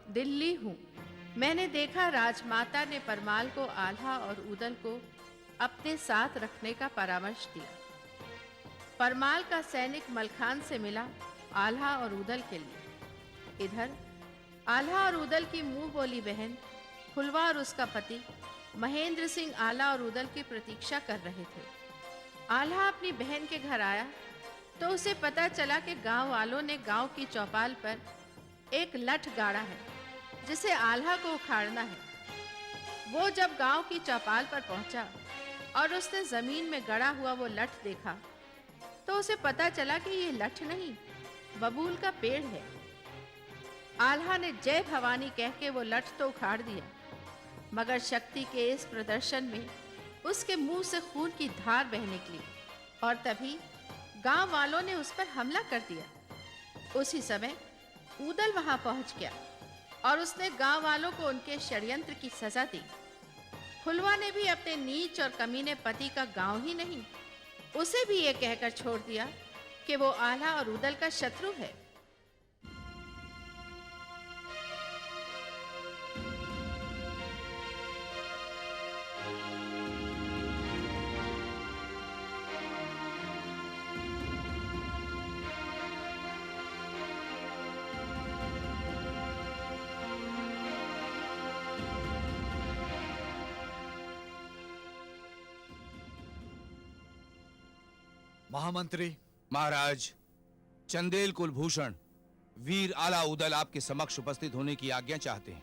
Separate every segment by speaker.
Speaker 1: दिल्ली हूँ। मैंने देखा राजमाता ने परमाल को आल्हा और उदल को अपने साथ रखने का परामर्श दिया। परमाल का सैनिक मलखान से मिला आल्हा और उदल के लिए। इधर आल्हा और उदल की मुंह बोली बहन फुलवा और उसका पति महेंद्र सिंह आल्हा और उदल की प्रतीक्षा कर रहे थे। आल्हा अपनी बहन के घर आया तो उसे पता चला कि गांव वालों ने गांव की चौपाल पर एक लठ गाड़ा है जिसे आल्हा को उखाड़ना है। वो जब गांव की चौपाल पर पहुंचा और उसने जमीन में गड़ा हुआ वो लठ देखा तो उसे पता चला कि ये लठ नहीं बबूल का पेड़ है। आल्हा ने जय भवानी कह के वो लठ तो उखाड़ दिया, मगर शक्ति के इस प्रदर्शन में उसके मुंह से खून की धार बह निकली और तभी गांव वालों ने उस पर हमला कर दिया। उसी समय उदल वहां पहुंच गया और उसने गांव वालों को उनके षड्यंत्र की सजा दी। फुलवा ने भी अपने नीच और कमीने पति का गांव ही नहीं, उसे भी ये कहकर छोड़ दिया कि वो आल्हा और उदल का शत्रु है।
Speaker 2: महामंत्री
Speaker 3: महाराज, चंदेल कुलभूषण वीर आला उदल आपके समक्ष उपस्थित होने की आज्ञा चाहते हैं।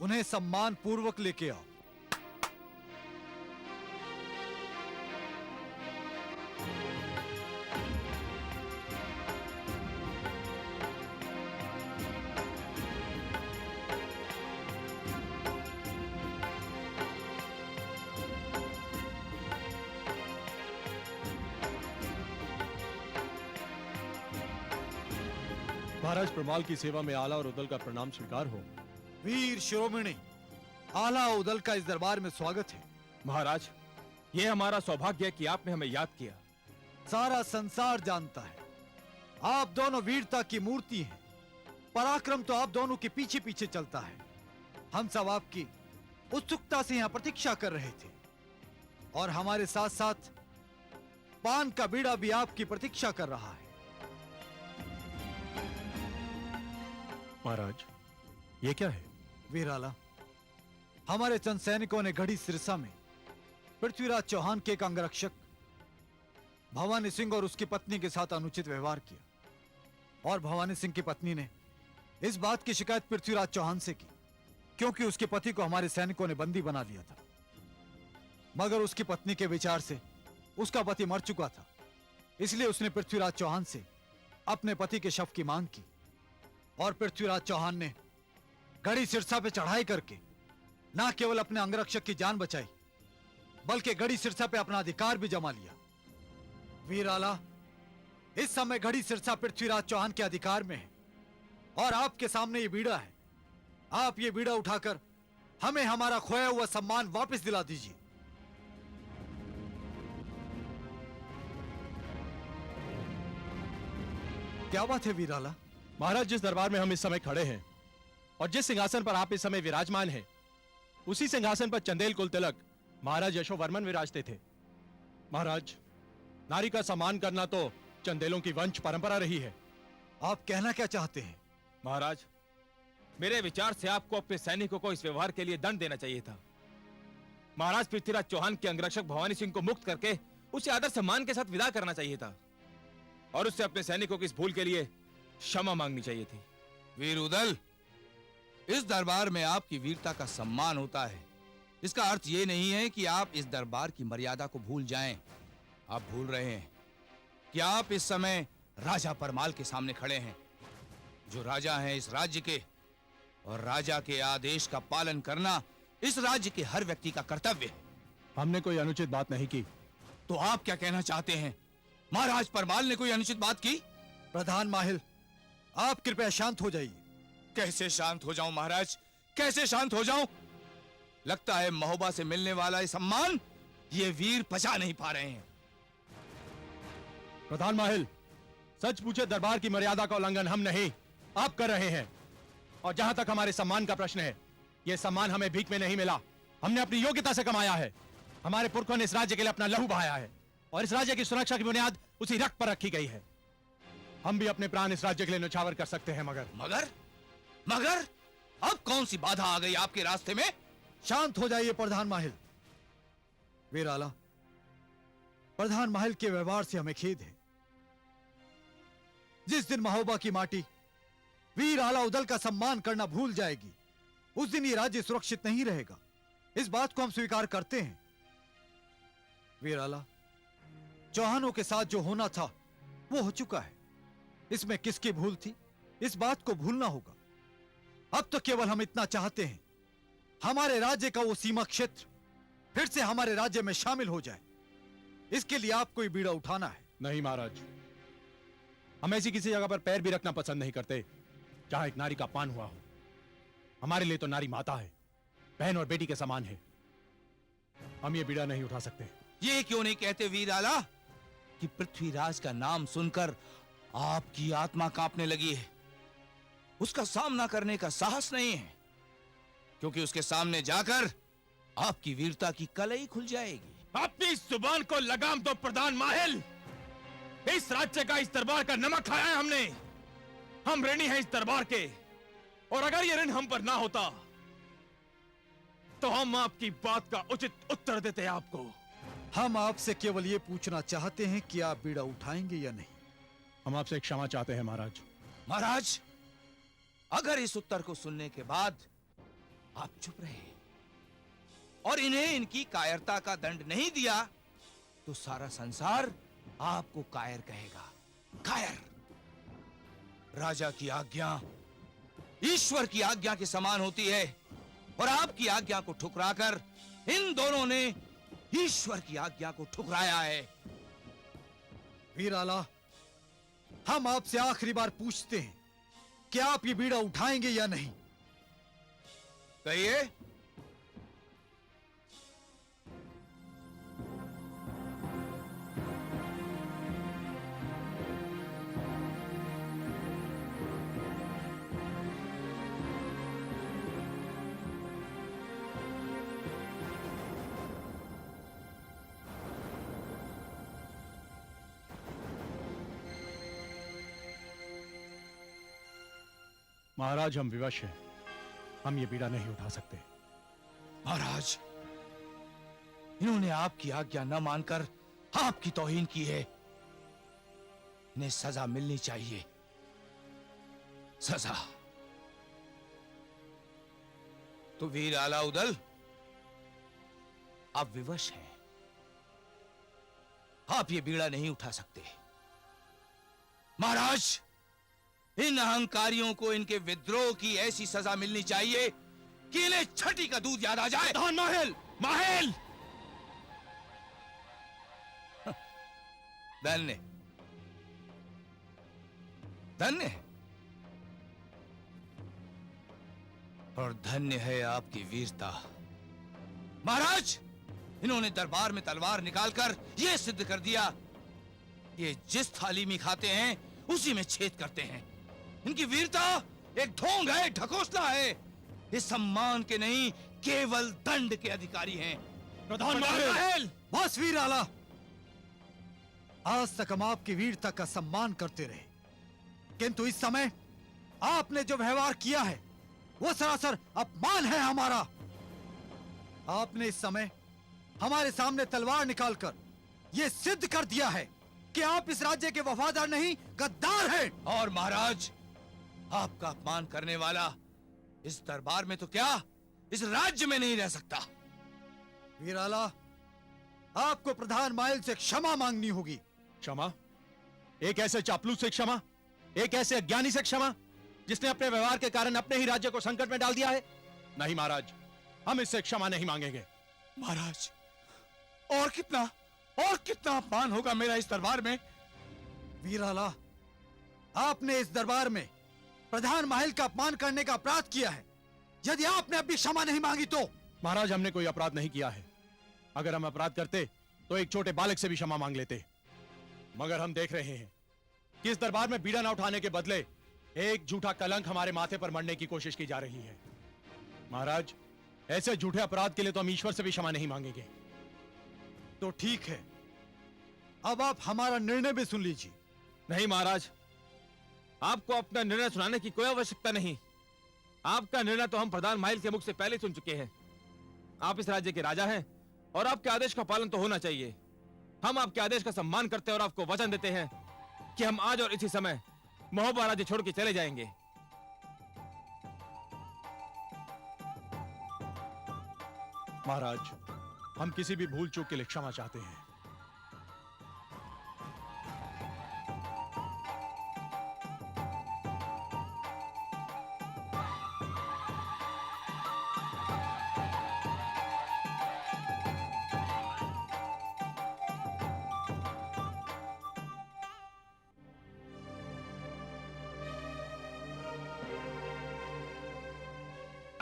Speaker 2: उन्हें सम्मान पूर्वक लेके आओ।
Speaker 4: महाराज, परमाल की सेवा में आला और उदल का प्रणाम स्वीकार हो।
Speaker 2: वीर शिरोमणि आला उदल का इस दरबार में स्वागत है।
Speaker 5: महाराज, यह हमारा सौभाग्य है कि आपने हमें याद किया।
Speaker 2: सारा संसार जानता है आप दोनों वीरता की मूर्ति हैं। पराक्रम तो आप दोनों के पीछे पीछे चलता है। हम सब आपकी उत्सुकता से यहां प्रतीक्षा कर रहे थे और हमारे साथ साथ पान का बीड़ा भी आपकी प्रतीक्षा कर रहा है।
Speaker 4: महाराज, ये क्या है?
Speaker 2: वीराला, हमारे चंद सैनिकों ने गढ़ी सिरसा में पृथ्वीराज चौहान के एक अंगरक्षक भवानी सिंह और उसकी पत्नी के साथ अनुचित व्यवहार किया और भवानी सिंह की पत्नी ने इस बात की शिकायत पृथ्वीराज चौहान से की क्योंकि उसके पति को हमारे सैनिकों ने बंदी बना लिया था। मगर उसकी पत्नी के विचार से उसका पति मर चुका था, इसलिए उसने पृथ्वीराज चौहान से अपने पति के शव की मांग की और पृथ्वीराज चौहान ने गढ़ी सिरसा पे चढ़ाई करके ना केवल अपने अंगरक्षक की जान बचाई बल्कि गढ़ी सिरसा पे अपना अधिकार भी जमा लिया। वीराला, इस समय गढ़ी सिरसा पृथ्वीराज चौहान के अधिकार में है और आपके सामने ये बीड़ा है। आप ये बीड़ा उठाकर हमें हमारा खोया हुआ सम्मान वापस दिला दीजिए। क्या बात है वीराला?
Speaker 4: महाराज, जिस दरबार में हम इस समय खड़े हैं और जिस सिंहासन पर आप इस समय विराजमान हैं, उसी सिंहासन पर चंदेल कुल तिलक महाराज यशोवर्मन विराजते थे। महाराज, नारी का सम्मान करना तो चंदेलों की वंश परंपरा रही है।
Speaker 2: आप कहना क्या चाहते हैं?
Speaker 5: महाराज, मेरे विचार से आपको अपने सैनिकों को इस व्यवहार के लिए दंड देना चाहिए था। महाराज, पृथ्वीराज चौहान के अंगरक्षक भवानी सिंह को मुक्त करके उसे आदर सम्मान के साथ विदा करना चाहिए था और उससे अपने सैनिकों की इस भूल के लिए क्षमा मांगनी चाहिए थी।
Speaker 3: वीर उदल, इस दरबार में आपकी वीरता का सम्मान होता है। इसका अर्थ यह नहीं है कि आप इस दरबार की मर्यादा को भूल जाएं। आप भूल रहे हैं कि आप इस समय राजा परमाल के सामने खड़े हैं, जो राजा हैं इस राज्य के, और राजा के आदेश का पालन करना इस राज्य के हर व्यक्ति का कर्तव्य है।
Speaker 4: हमने कोई अनुचित बात नहीं की।
Speaker 3: तो आप क्या कहना चाहते हैं? महाराज परमाल ने कोई अनुचित बात की?
Speaker 2: प्रधान माहिल, आप कृपया शांत हो जाइए।
Speaker 3: कैसे शांत हो जाऊं महाराज, कैसे शांत हो जाऊं? लगता है महोबा से मिलने वाला ये सम्मान ये वीर पचा नहीं पा रहे हैं।
Speaker 4: प्रधान माहिल, सच पूछे दरबार की मर्यादा का उल्लंघन हम नहीं, आप कर रहे हैं। और जहां तक हमारे सम्मान का प्रश्न है, यह सम्मान हमें भीख में नहीं मिला, हमने अपनी योग्यता से कमाया है। हमारे पुरखों ने इस राज्य के लिए अपना लहू बहाया है और इस राज्य की सुरक्षा की बुनियाद उसी रक्त पर रखी गई है। हम भी अपने प्राण इस राज्य के लिए न्यौछावर कर सकते हैं, मगर
Speaker 3: मगर अब कौन सी बाधा आ गई आपके रास्ते में?
Speaker 2: शांत हो जाइए प्रधान माहिल। वीराला, प्रधान माहिल के व्यवहार से हमें खेद है। जिस दिन महोबा की माटी वीर आला उदल का सम्मान करना भूल जाएगी, उस दिन ये राज्य सुरक्षित नहीं रहेगा। इस बात को हम स्वीकार करते हैं। वीर आला, चौहानों के साथ जो होना था वो हो चुका है। इसमें किसकी भूल थी, इस बात को भूलना होगा। अब तो केवल हम इतना चाहते हैं, हमारे राज्य का वो सीमा क्षेत्र फिर से हमारे राज्य में शामिल हो जाए। इसके लिए आपको ये बीड़ा उठाना है।
Speaker 4: नहीं महाराज, हम ऐसी किसी जगह पर पैर भी रखना पसंद नहीं करते जहां एक नारी का अपमान हुआ हो। हमारे लिए तो नारी माता है, बहन और बेटी के समान है। हम ये बीड़ा नहीं उठा सकते।
Speaker 3: ये क्यों नहीं कहते वीर आला कि पृथ्वीराज का नाम सुनकर आपकी आत्मा कांपने लगी है? उसका सामना करने का साहस नहीं है, क्योंकि उसके सामने जाकर आपकी वीरता की कलई खुल जाएगी।
Speaker 5: अपनी जुबान को लगाम दो प्रधान माहिल। इस राज्य का, इस दरबार का नमक खाया है हमने। हम ऋणी हैं इस दरबार के, और अगर ये ऋण हम पर ना होता तो हम आपकी बात का उचित उत्तर देते आपको।
Speaker 2: हम आपसे केवल ये पूछना चाहते हैं कि आप बीड़ा उठाएंगे या नहीं।
Speaker 4: हम आपसे क्षमा चाहते हैं महाराज।
Speaker 3: महाराज, अगर इस उत्तर को सुनने के बाद आप चुप रहे और इन्हें इनकी कायरता का दंड नहीं दिया, तो सारा संसार आपको कायर कहेगा। कायर। राजा की आज्ञा ईश्वर की आज्ञा के समान होती है, और आपकी आज्ञा को ठुकराकर इन दोनों ने ईश्वर की आज्ञा को ठुकराया है।
Speaker 2: वीर आला, हम आपसे आखिरी बार पूछते हैं कि आप ये बीड़ा उठाएंगे या नहीं।
Speaker 3: कहिए।
Speaker 4: महाराज, हम विवश हैं। हम ये बीड़ा नहीं उठा सकते।
Speaker 3: महाराज, इन्होंने आपकी आज्ञा न मानकर आपकी तौहीन की है। इन्हें सजा मिलनी चाहिए। सजा। तो वीर आला उदल, आप विवश हैं। आप ये बीड़ा नहीं उठा सकते। महाराज, इन अहंकारियों को इनके विद्रोह की ऐसी सजा मिलनी चाहिए कि इन्हें छठी का दूध याद आ जाए।
Speaker 5: प्रधान माहिल, माहिल!
Speaker 3: धन्य धन्य है, और धन्य है आपकी वीरता। महाराज, इन्होंने दरबार में तलवार निकालकर यह सिद्ध कर दिया, ये जिस थाली में खाते हैं उसी में छेद करते हैं। इनकी वीरता एक ढोंग है, ढकोसला है। इस सम्मान के नहीं, केवल दंड के अधिकारी हैं।
Speaker 4: प्रधान माहिल!
Speaker 2: बस वीर आला, आज तक हम आपकी वीरता का सम्मान करते रहे, किंतु इस समय आपने जो व्यवहार किया है वो सरासर अपमान है हमारा। आपने इस समय हमारे सामने तलवार निकालकर यह सिद्ध कर दिया है कि आप इस राज्य के वफादार नहीं, गद्दार हैं।
Speaker 3: और महाराज, आपका अपमान करने वाला इस दरबार में तो क्या, इस राज्य में नहीं रह सकता।
Speaker 2: वीराला, आपको प्रधान माहिल से क्षमा मांगनी होगी।
Speaker 4: क्षमा? एक ऐसे चापलूस से क्षमा? एक ऐसे अज्ञानी से क्षमा जिसने अपने व्यवहार के कारण अपने ही राज्य को संकट में डाल दिया है? नहीं महाराज, हम इससे क्षमा नहीं मांगेंगे।
Speaker 3: महाराज, और कितना अपमान होगा मेरा इस दरबार में।
Speaker 2: वीराला, आपने इस दरबार में प्रधान माहिल का अपमान करने का अपराध किया है। यदि आपने अभी क्षमा नहीं मांगी तो?
Speaker 4: महाराज, हमने कोई अपराध नहीं किया है। अगर हम अपराध करते तो एक छोटे बालक से भी क्षमा मांग लेते। मगर हम देख रहे हैं कि इस दरबार में बीड़ा न उठाने के बदले एक झूठा कलंक हमारे माथे पर मढ़ने की कोशिश की जा रही है। महाराज, ऐसे झूठे अपराध के लिए तो हम ईश्वर से भी क्षमा नहीं मांगेंगे।
Speaker 2: तो ठीक है, अब आप हमारा निर्णय भी सुन लीजिए।
Speaker 5: नहीं महाराज, आपको अपना निर्णय सुनाने की कोई आवश्यकता नहीं। आपका निर्णय तो हम प्रधान माइल के मुख से पहले सुन चुके हैं। आप इस राज्य के राजा हैं और आपके आदेश का पालन तो होना चाहिए। हम आपके आदेश का सम्मान करते हैं और आपको वचन देते हैं कि हम आज और इसी समय महोबा राज्य छोड़ के चले जाएंगे।
Speaker 4: महाराज, हम किसी भी भूल चूक के लिए क्षमा चाहते हैं।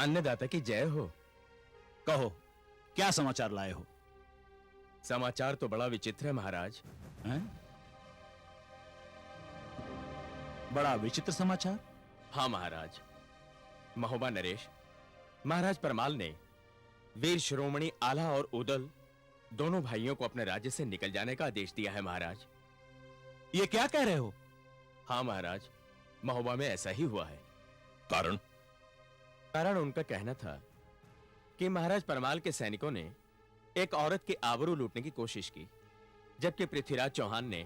Speaker 6: अन्नदाता की जय हो।
Speaker 7: कहो, क्या समाचार लाए हो?
Speaker 6: समाचार तो बड़ा विचित्र है महाराज।
Speaker 7: हैं? बड़ा विचित्र समाचार?
Speaker 6: हाँ महाराज, महोबा नरेश, महाराज परमाल ने वीर शिरोमणि आला और उदल दोनों भाइयों को अपने राज्य से निकल जाने का आदेश दिया है महाराज।
Speaker 7: ये क्या कह रहे हो?
Speaker 6: हाँ महाराज, महोबा में ऐसा ही हुआ है।
Speaker 7: कारण?
Speaker 6: कारण उनका कहना था कि महाराज परमाल के सैनिकों ने एक औरत के आबरू लूटने की कोशिश की, जबकि पृथ्वीराज चौहान ने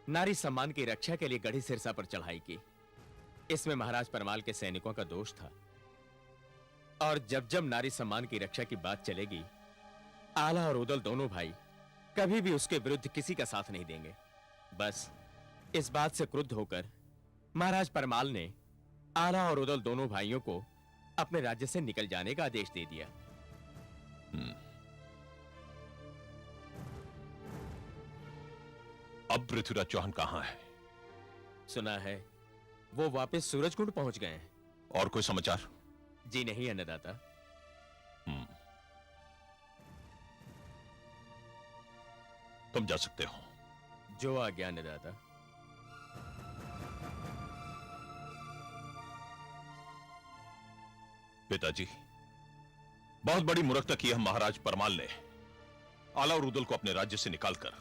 Speaker 6: नारी सम्मान की रक्षा के लिए गढ़ी सिरसा पर चढ़ाई की। इसमें महाराज परमाल के सैनिकों का दोष था। और जब जब नारी सम्मान की रक्षा की बात चलेगी, आला और उदल दोनों भाई कभी भी उसके विरुद्ध किसी का साथ नहीं देंगे। बस इस बात से क्रुद्ध होकर महाराज परमाल ने आला और उदल दोनों भाइयों को अपने राज्य से निकल जाने का आदेश दे दिया।
Speaker 8: अब पृथ्वीराज चौहान कहां है?
Speaker 6: सुना है वो वापस सूरजकुंड पहुंच गए हैं।
Speaker 8: और कोई समाचार?
Speaker 6: जी नहीं अन्नदाता।
Speaker 8: तुम जा सकते हो।
Speaker 6: जो आज्ञा अन्नदाता।
Speaker 8: पिताजी, बहुत बड़ी मूर्खता की है महाराज परमाल ने आला और उदल को अपने राज्य से निकालकर।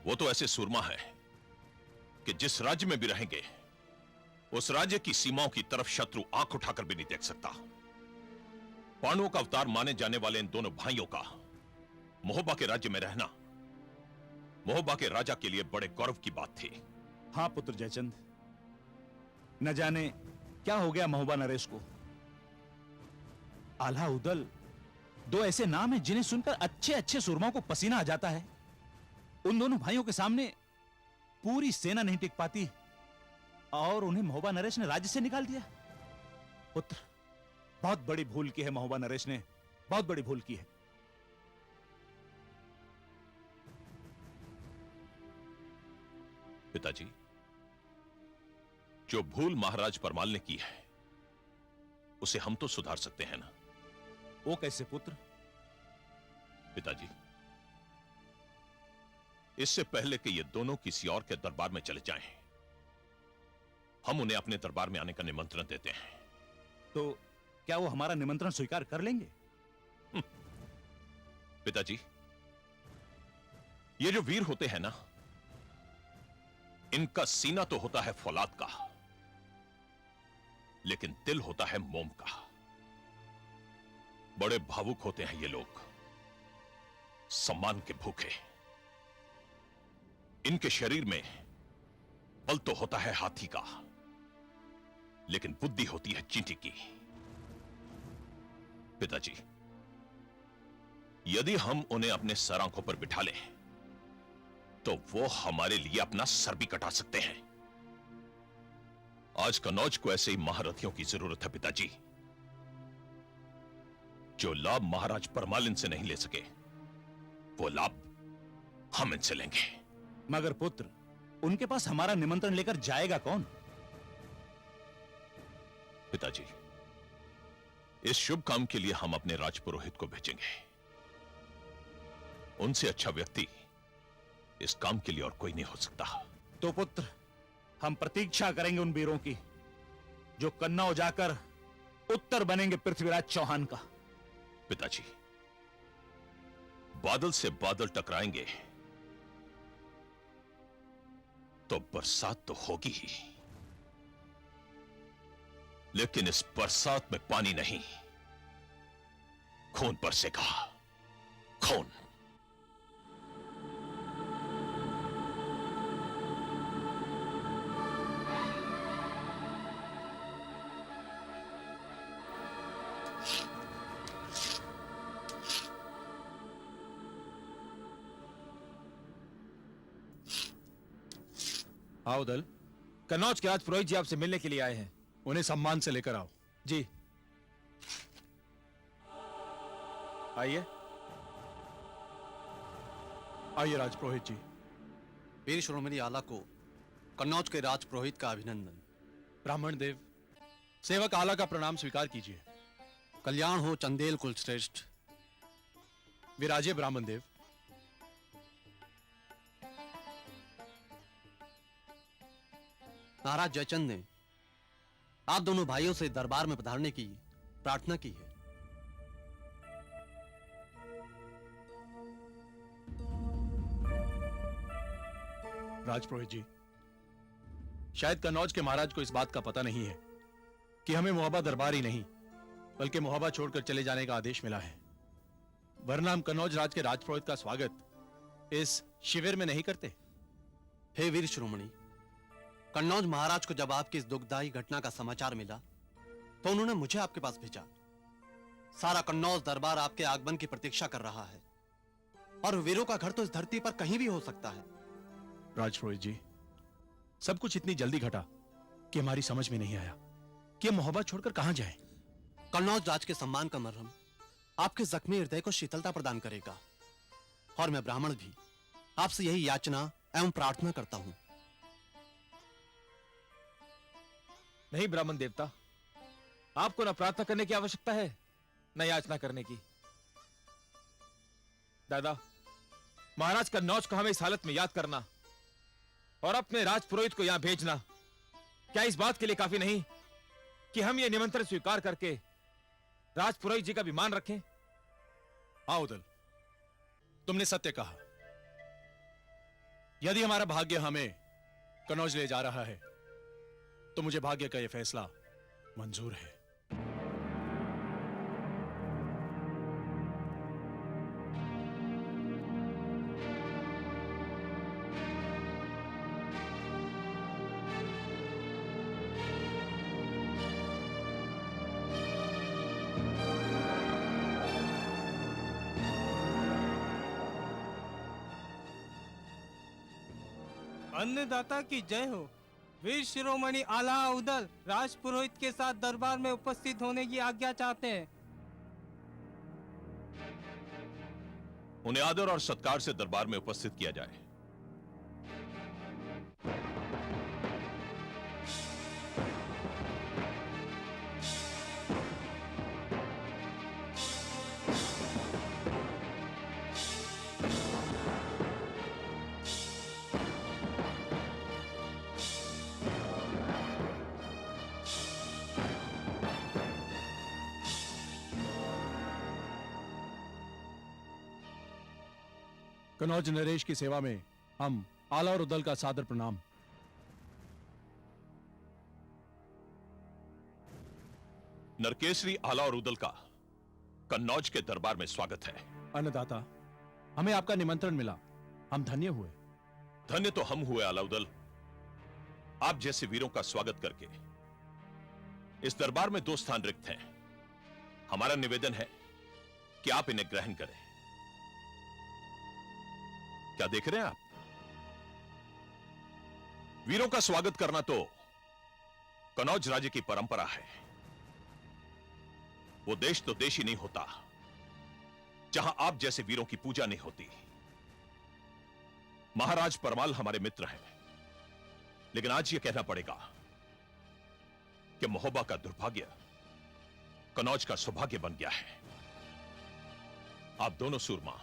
Speaker 8: वो तो ऐसे सूरमा है कि जिस राज्य में भी रहेंगे उस राज्य की सीमाओं की तरफ शत्रु आंख उठाकर भी नहीं देख सकता। पांडवों का अवतार माने जाने वाले इन दोनों भाइयों का महोबा के राज्य में रहना महोबा के राजा के लिए बड़े गौरव की बात थी।
Speaker 7: हाँ पुत्र जयचंद, न जाने क्या हो गया महोबा नरेश को। आल्हा उदल दो ऐसे नाम हैं जिन्हें सुनकर अच्छे अच्छे सूरमाओं को पसीना आ जाता है। उन दोनों भाइयों के सामने पूरी सेना नहीं टिक पाती और उन्हें महोबा नरेश ने राज्य से निकाल दिया। पुत्र, बहुत बड़ी भूल की है महोबा नरेश ने, बहुत बड़ी भूल की है।
Speaker 8: पिताजी, जो भूल महाराज परमाल ने की है उसे हम तो सुधार सकते हैं ना।
Speaker 7: वो कैसे पुत्र?
Speaker 8: पिताजी, इससे पहले कि ये दोनों किसी और के दरबार में चले जाएं, हम उन्हें अपने दरबार में आने का निमंत्रण देते हैं।
Speaker 7: तो क्या वो हमारा निमंत्रण स्वीकार कर लेंगे?
Speaker 8: पिताजी, ये जो वीर होते हैं ना, इनका सीना तो होता है फौलाद का, लेकिन दिल होता है मोम का। बड़े भावुक होते हैं ये लोग, सम्मान के भूखे। इनके शरीर में बल तो होता है हाथी का, लेकिन बुद्धि होती है चींटी की। पिताजी, यदि हम उन्हें अपने सर आंखों पर बिठा लें तो वो हमारे लिए अपना सर भी कटा सकते हैं। आज कनौज को ऐसे ही महारथियों की जरूरत है पिताजी, जो लाभ महाराज परमाल इनसे नहीं ले सके वो लाभ हम इनसे लेंगे।
Speaker 7: मगर पुत्र, उनके पास हमारा निमंत्रण लेकर जाएगा कौन?
Speaker 8: पिताजी, इस शुभ काम के लिए हम अपने राजपुरोहित को भेजेंगे। उनसे अच्छा व्यक्ति इस काम के लिए और कोई नहीं हो सकता।
Speaker 7: तो पुत्र, हम प्रतीक्षा करेंगे उन वीरों की जो कन्नौज जाकर उत्तर बनेंगे पृथ्वीराज चौहान का।
Speaker 8: पिताजी, बादल से बादल टकराएंगे तो बरसात तो होगी ही, लेकिन इस बरसात में पानी नहीं, खून बरसेगा, खून।
Speaker 4: आओ दल,
Speaker 5: कन्नौज के राजपुरोहित जी आपसे मिलने के लिए आए हैं।
Speaker 4: उन्हें सम्मान से लेकर आओ।
Speaker 5: जी आइए।
Speaker 4: आइए राजपुरोहित जी।
Speaker 9: वीर शिरोमणि आला को कन्नौज के राजपुरोहित का अभिनंदन।
Speaker 4: ब्राह्मण देव, सेवक आला का प्रणाम स्वीकार कीजिए।
Speaker 9: कल्याण हो चंदेल कुल श्रेष्ठ।
Speaker 4: विराजे ब्राह्मण देव।
Speaker 9: महाराज जयचंद ने आप दोनों भाइयों से दरबार में पधारने की प्रार्थना की है।
Speaker 4: राजपुरोहित जी, शायद कन्नौज के महाराज को इस बात का पता नहीं है कि हमें मोहब्बा दरबार ही नहीं बल्कि मोहब्बा छोड़कर चले जाने का आदेश मिला है, वरना हम कन्नौज राज के राजपुरोहित का स्वागत इस शिविर में नहीं करते।
Speaker 9: हे वीर शिरोमणि, कन्नौज महाराज को जब आपकी इस दुखदायी घटना का समाचार मिला तो उन्होंने मुझे आपके पास भेजा। सारा कन्नौज दरबार आपके आगमन की प्रतीक्षा कर रहा है और वीरों का घर तो इस धरती पर कहीं भी हो सकता है।
Speaker 4: राजपुरोहित जी, सब कुछ इतनी जल्दी घटा कि हमारी समझ में नहीं आया कि हम मोहब्बत छोड़कर कहां जाएं।
Speaker 9: कन्नौज राज के सम्मान का मरहम आपके जख्मी हृदय को शीतलता प्रदान करेगा और मैं ब्राह्मण भी आपसे यही याचना एवं प्रार्थना करता हूं।
Speaker 5: नहीं ब्राह्मण देवता, आपको न प्रार्थना करने की आवश्यकता है न याचना करने की। दादा, महाराज कन्नौज को हमें इस हालत में याद करना और अपने राजपुरोहित को यहां भेजना क्या इस बात के लिए काफी नहीं कि हम ये निमंत्रण स्वीकार करके राजपुरोहित जी का विमान रखें?
Speaker 4: आओ दल, तुमने सत्य कहा। यदि हमारा भाग्य हमें कन्नौज ले जा रहा है तो मुझे भाग्य का यह फैसला मंजूर है।
Speaker 10: अन्नदाता की जय हो। वीर शिरोमणि आला उदल राजपुरोहित के साथ दरबार में उपस्थित होने की आज्ञा चाहते हैं।
Speaker 8: उन्हें आदर और सत्कार से दरबार में उपस्थित किया जाए।
Speaker 4: कन्नौज नरेश की सेवा में हम आला और उदल का सादर प्रणाम।
Speaker 8: नरकेसरी आला और उदल का कन्नौज के दरबार में स्वागत है।
Speaker 4: अन्नदाता, हमें आपका निमंत्रण मिला, हम धन्य हुए।
Speaker 8: धन्य तो हम हुए आला उदल, आप जैसे वीरों का स्वागत करके। इस दरबार में 2 स्थान रिक्त हैं। हमारा निवेदन है कि आप इन्हें ग्रहण करें। क्या देख रहे हैं आप? वीरों का स्वागत करना तो कन्नौज राज्य की परंपरा है। वो देश तो देश ही नहीं होता जहां आप जैसे वीरों की पूजा नहीं होती। महाराज परमाल हमारे मित्र हैं, लेकिन आज यह कहना पड़ेगा कि महोबा का दुर्भाग्य कन्नौज का सौभाग्य बन गया है। आप दोनों सूरमा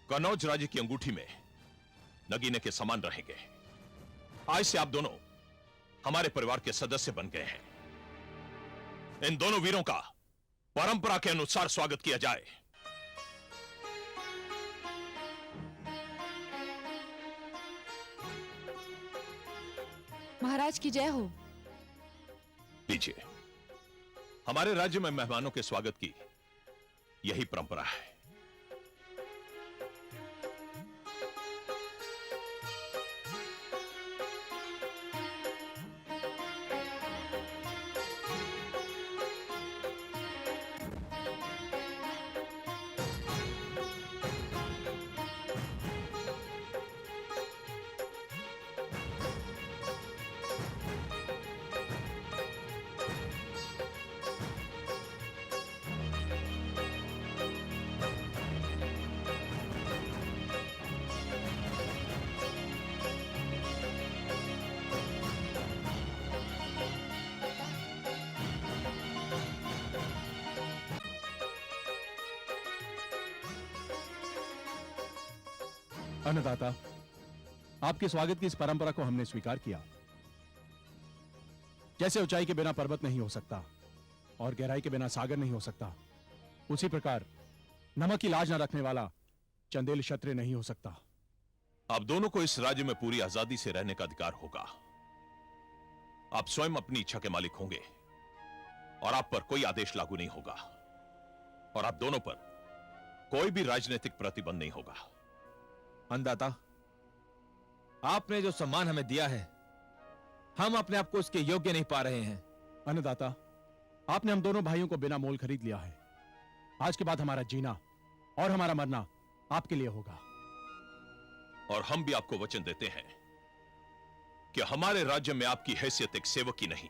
Speaker 8: कन्नौज राज्य की अंगूठी में नगीने के समान रहेंगे। आज से आप दोनों हमारे परिवार के सदस्य बन गए हैं। इन दोनों वीरों का परंपरा के अनुसार स्वागत किया जाए।
Speaker 11: महाराज की जय हो।
Speaker 8: लीजिए, हमारे राज्य में मेहमानों के स्वागत की यही परंपरा है।
Speaker 4: अन्नदाता, आपके स्वागत की इस परंपरा को हमने स्वीकार किया। जैसे ऊंचाई के बिना पर्वत नहीं हो सकता और गहराई के बिना सागर नहीं हो सकता, उसी प्रकार नमक की लाज न रखने वाला चंदेल क्षत्रिय नहीं हो सकता।
Speaker 8: आप दोनों को इस राज्य में पूरी आजादी से रहने का अधिकार होगा। आप स्वयं अपनी इच्छा के मालिक होंगे और आप पर कोई आदेश लागू नहीं होगा, और आप दोनों पर कोई भी राजनीतिक प्रतिबंध नहीं होगा।
Speaker 5: अन्नदाता, आपने जो सम्मान हमें दिया है, हम अपने आप को उसके योग्य नहीं पा रहे हैं।
Speaker 4: अन्नदाता, आपने हम दोनों भाइयों को बिना मोल खरीद लिया है। आज के बाद हमारा जीना और हमारा मरना आपके लिए होगा।
Speaker 8: और हम भी आपको वचन देते हैं कि हमारे राज्य में आपकी हैसियत एक सेवक की नहीं,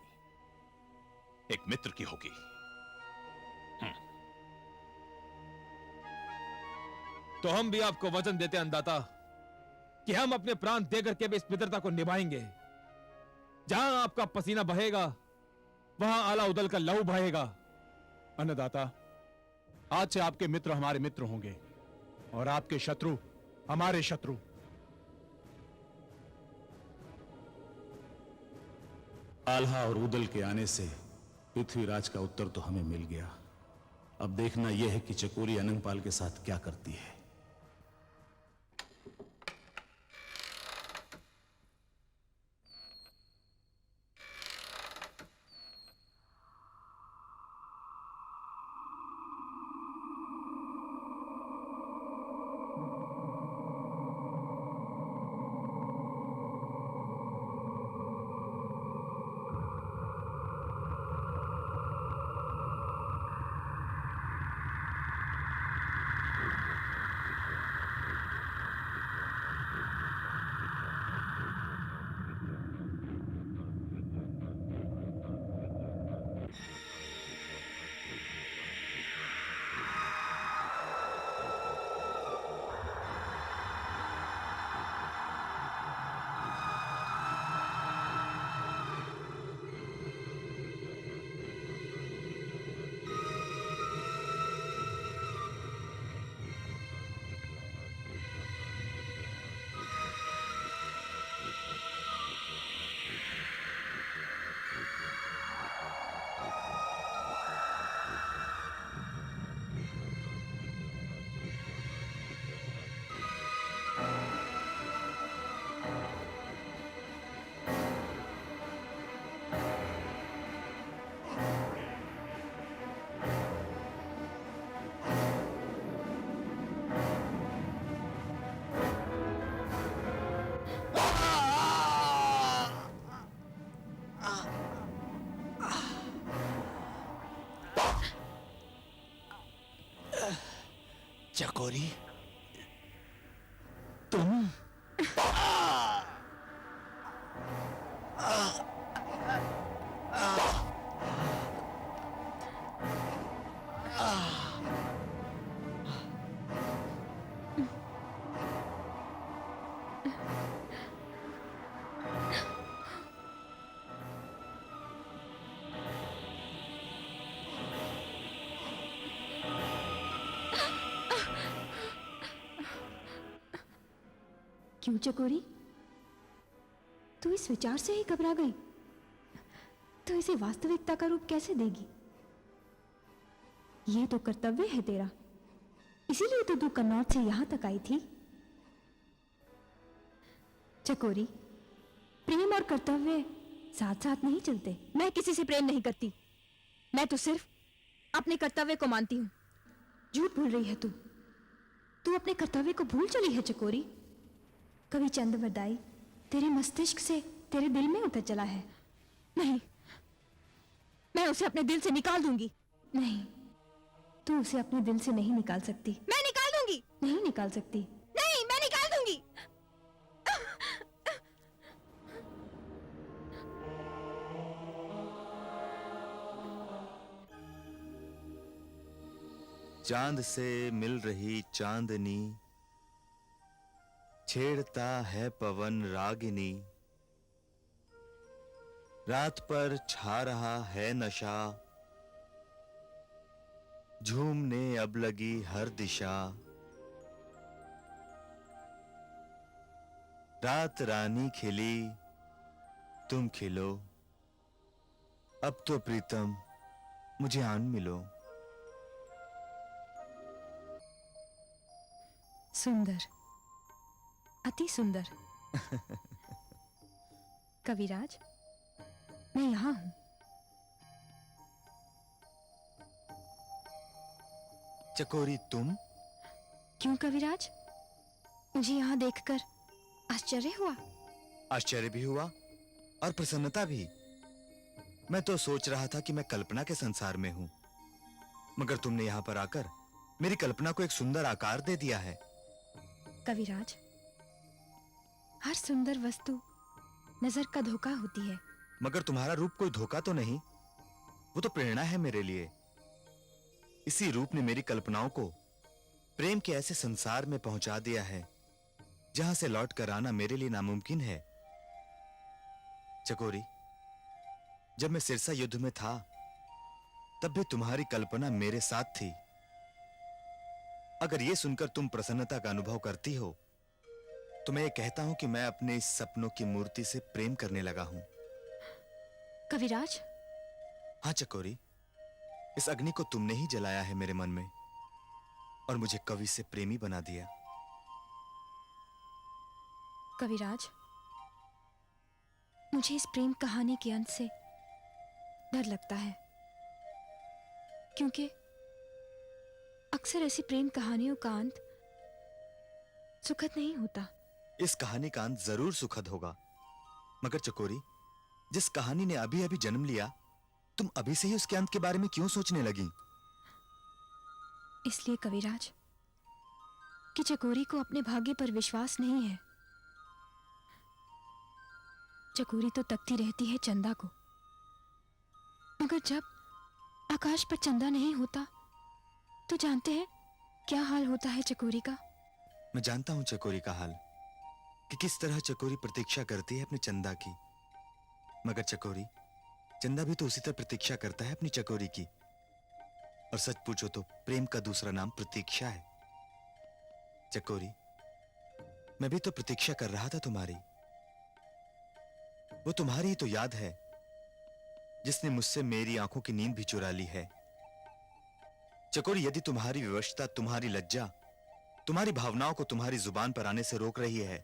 Speaker 8: एक मित्र की होगी।
Speaker 5: तो हम भी आपको वचन देते हैं अन्नदाता कि हम अपने प्राण देकर के भी इस मित्रता को निभाएंगे। जहां आपका पसीना बहेगा, वहां आला उदल का लहू बहेगा।
Speaker 4: अन्नदाता, आज से आपके मित्र हमारे मित्र होंगे और आपके शत्रु हमारे शत्रु।
Speaker 7: आल्हा और उदल के आने से पृथ्वीराज का उत्तर तो हमें मिल गया। अब देखना यह है कि चकोरी अनंगपाल के साथ क्या करती है।
Speaker 6: चकोरी,
Speaker 7: तुम
Speaker 11: क्यों चकोरी, तू इस विचार से ही घबरा गई? तो इसे वास्तविकता का रूप कैसे देगी? ये तो कर्तव्य है तेरा, इसीलिए तो तू कन्नौज से यहां तक आई थी। चकोरी, प्रेम और कर्तव्य साथ साथ नहीं चलते। मैं किसी से प्रेम नहीं करती, मैं तो सिर्फ अपने कर्तव्य को मानती हूं। झूठ भूल रही है तू। तू अपने कर्तव्य को भूल चली है चकोरी। कवि चंद्रवरदाई तेरे मस्तिष्क से तेरे दिल में उतर चला है। नहीं, मैं उसे अपने दिल से निकाल दूंगी। नहीं, तू उसे अपने दिल से नहीं निकाल सकती। मैं निकाल दूंगी। नहीं निकाल सकती। नहीं, मैं निकाल दूंगी।
Speaker 12: चांद से मिल रही चांदनी, छेड़ता है पवन रागिनी, रात पर छा रहा है नशा, झूमने अब लगी हर दिशा। रात रानी खिली, तुम खिलो, अब तो प्रीतम मुझे आन मिलो।
Speaker 11: सुंदर, अति सुंदर। कविराज, मैं यहां हूं।
Speaker 12: चकोरी तुम?
Speaker 11: क्यों कविराज, मुझे यहां देखकर आश्चर्य हुआ?
Speaker 12: आश्चर्य भी हुआ और प्रसन्नता भी। मैं तो सोच रहा था कि मैं कल्पना के संसार में हूं, मगर तुमने यहां पर आकर मेरी कल्पना को एक सुंदर आकार दे दिया है।
Speaker 11: कविराज, हर सुंदर वस्तु नजर का धोखा होती है।
Speaker 12: मगर तुम्हारा रूप कोई धोखा तो नहीं, वो तो प्रेरणा है मेरे लिए। इसी रूप ने मेरी कल्पनाओं को प्रेम के ऐसे संसार में पहुंचा दिया है जहां से लौट कर आना मेरे लिए नामुमकिन है। चकोरी, जब मैं सिरसा युद्ध में था तब भी तुम्हारी कल्पना मेरे साथ थी। अगर यह सुनकर तुम प्रसन्नता का अनुभव करती हो तो मैं ये कहता हूं कि मैं अपने इस सपनों की मूर्ति से प्रेम करने लगा हूं।
Speaker 11: कविराज?
Speaker 12: हाँ चकोरी, इस अग्नि को तुमने ही जलाया है मेरे मन में और मुझे कवि से प्रेमी बना दिया।
Speaker 11: कविराज, मुझे इस प्रेम कहानी के अंत से डर लगता है, क्योंकि अक्सर ऐसी प्रेम कहानियों का अंत सुखद नहीं होता।
Speaker 12: इस कहानी का अंत जरूर सुखद होगा, मगर चकोरी, जिस कहानी ने अभी अभी जन्म लिया, तुम अभी से ही उसके अंत के बारे में क्यों सोचने लगी?
Speaker 11: इसलिए कविराज कि चकोरी को अपने भाग्य पर विश्वास नहीं है। चकोरी तो तकती रहती है चंदा को, मगर जब आकाश पर चंदा नहीं होता तो जानते हैं क्या हाल होता है चकोरी का?
Speaker 12: मैं जानता हूं चकोरी का हाल, कि किस तरह चकोरी प्रतीक्षा करती है अपने चंदा की। मगर चकोरी, चंदा भी तो उसी तरह प्रतीक्षा करता है अपनी चकोरी की। और सच पूछो तो प्रेम का दूसरा नाम प्रतीक्षा है। चकोरी, मैं भी तो प्रतीक्षा कर रहा था तुम्हारी। वो तुम्हारी ही तो याद है जिसने मुझसे मेरी आंखों की नींद भी चुरा ली है। चकोरी, यदि तुम्हारी विवशता, तुम्हारी लज्जा, तुम्हारी भावनाओं को तुम्हारी जुबान पर आने से रोक रही है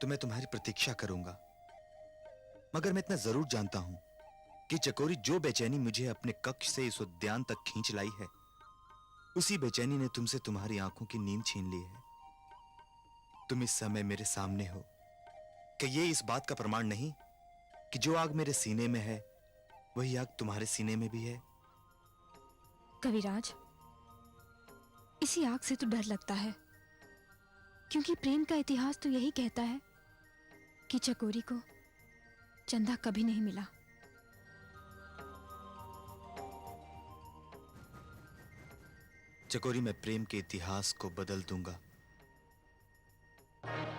Speaker 12: तो मैं तुम्हारी प्रतीक्षा करूंगा। मगर मैं इतना जरूर जानता हूं कि चकोरी, जो बेचैनी मुझे अपने कक्ष से इस उद्यान तक खींच लाई है, उसी बेचैनी ने तुमसे तुम्हारी आंखों की नींद छीन ली है। तुम इस समय मेरे सामने हो, कि ये इस बात का प्रमाण नहीं कि जो आग मेरे सीने में है वही आग तुम्हारे सीने में भी है?
Speaker 11: कविराज, इसी आग से तो डर लगता है, क्योंकि प्रेम का इतिहास तो यही कहता है कि चकोरी को चंदा कभी नहीं मिला।
Speaker 12: चकोरी, मैं प्रेम के इतिहास को बदल दूंगा।